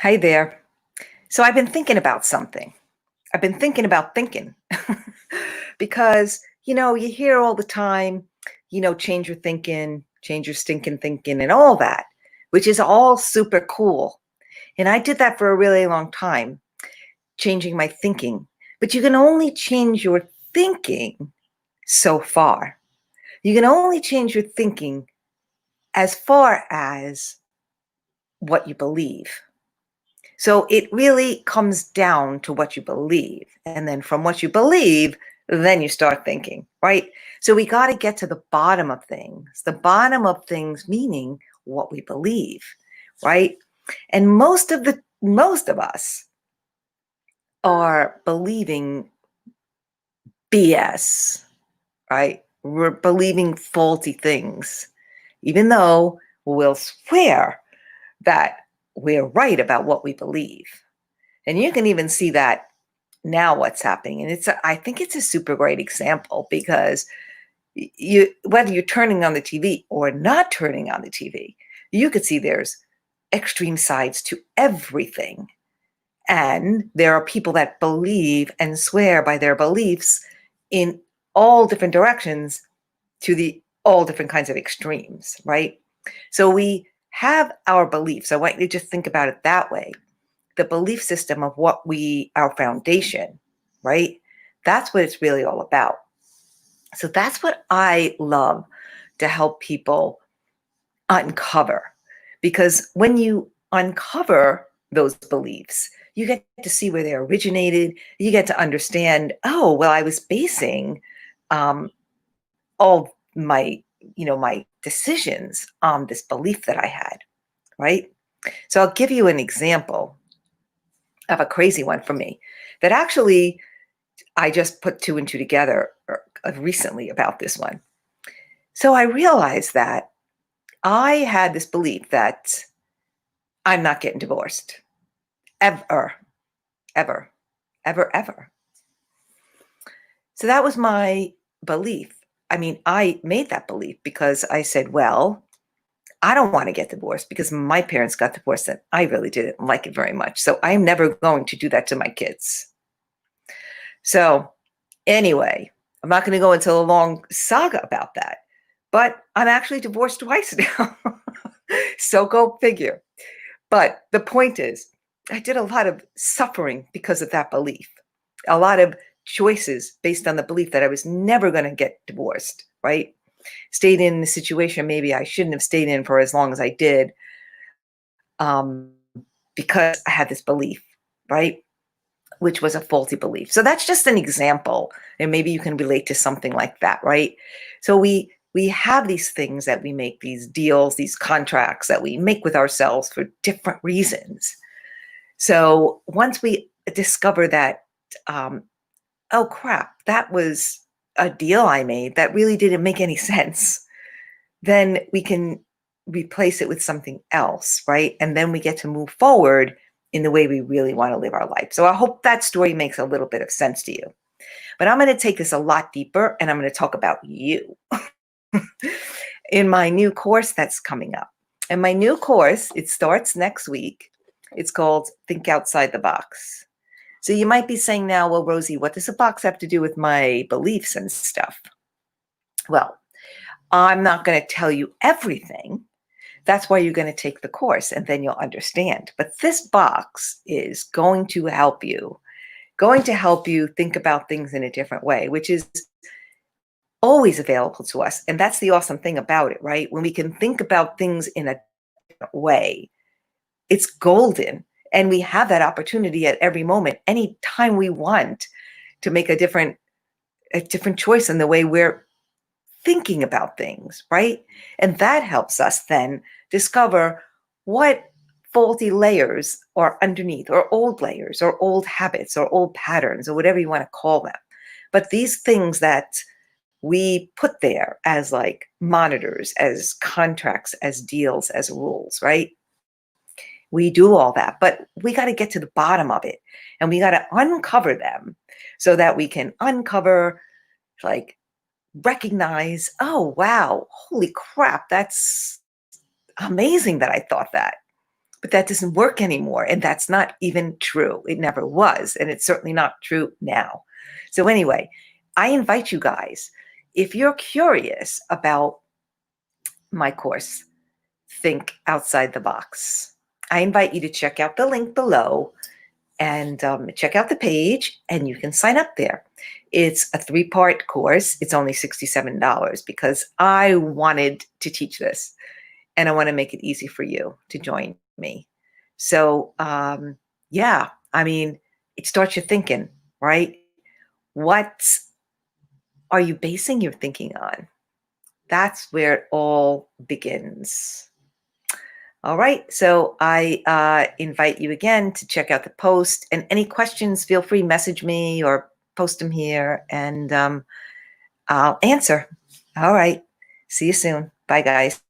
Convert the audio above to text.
Hi there. So I've been thinking about something. I've been thinking about thinking because, you hear all the time, change your thinking, change your stinking thinking, and all that, which is all super cool. And I did that for a really long time, changing my thinking. But you can only change your thinking so far. You can only change your thinking as far as what you believe. So it really comes down to what you believe. And then from what you believe, then you start thinking, right? So we got to get to the bottom of things. The bottom of things meaning what we believe, right? And most of us are believing BS, right? We're believing faulty things, even though we'll swear that we're right about what we believe. And you can even see that now what's happening. And I think it's a super great example because you, whether you're turning on the TV or not turning on the TV, you could see there's extreme sides to everything. And there are people that believe and swear by their beliefs in all different directions to the all different kinds of extremes, right? So we have our beliefs. I want you to just think about it that way. The belief system of our foundation, right? That's what it's really all about. So that's what I love to help people uncover. Because when you uncover those beliefs, you get to see where they originated. You get to understand, oh, well, I was basing um, all my decisions on this belief that I had, right? So I'll give you an example of a crazy one for me that actually I just put two and two together recently about this one. So I realized that I had this belief that I'm not getting divorced ever, ever, ever, ever. So that was my belief. I mean, I made that belief because I said, well, I don't want to get divorced because my parents got divorced and I really didn't like it very much. So I'm never going to do that to my kids. So anyway, I'm not going to go into a long saga about that, but I'm actually divorced twice now. So go figure. But the point is, I did a lot of suffering because of that belief, a lot of choices based on the belief that I was never going to get divorced, right? Stayed in the situation maybe I shouldn't have stayed in for as long as I did um, because I had this belief, right? Which was a faulty belief. So that's just an example, and maybe you can relate to something like that, right? So we have these things that we make, these deals, these contracts that we make with ourselves for different reasons. So once we discover that, um, oh crap, that was a deal I made that really didn't make any sense, then we can replace it with something else, right? And then we get to move forward in the way we really want to live our life. So I hope that story makes a little bit of sense to you. But I'm going to take this a lot deeper and I'm going to talk about you in my new course that's coming up. And my new course, it starts next week. It's called Think Outside the Box. So you might be saying now, well, Rosie, what does a box have to do with my beliefs and stuff? Well, I'm not going to tell you everything. That's why you're going to take the course and then you'll understand. But this box is going to help you think about things in a different way, which is always available to us. And that's the awesome thing about it, right? When we can think about things in a different way, it's golden. And we have that opportunity at every moment, anytime we want to make a different choice in the way we're thinking about things, right? And that helps us then discover what faulty layers are underneath, or old layers, or old habits, or old patterns, or whatever you want to call them. But these things that we put there as like monitors, as contracts, as deals, as rules, right? We do all that, but we got to get to the bottom of it and we got to uncover them so that we can uncover, like, recognize, oh, wow, holy crap, that's amazing that I thought that. But that doesn't work anymore. And that's not even true. It never was. And it's certainly not true now. So, anyway, I invite you guys, if you're curious about my course, Think Outside the Box, I invite you to check out the link below and check out the page, and you can sign up there. It's a 3-part course. It's only $67 because I wanted to teach this, and I want to make it easy for you to join me. So, yeah, I mean, it starts you thinking, right? What are you basing your thinking on? That's where it all begins. All right, so I invite you again to check out the post, and any questions, feel free, message me or post them here, and I'll answer. All right, see you soon. Bye, guys.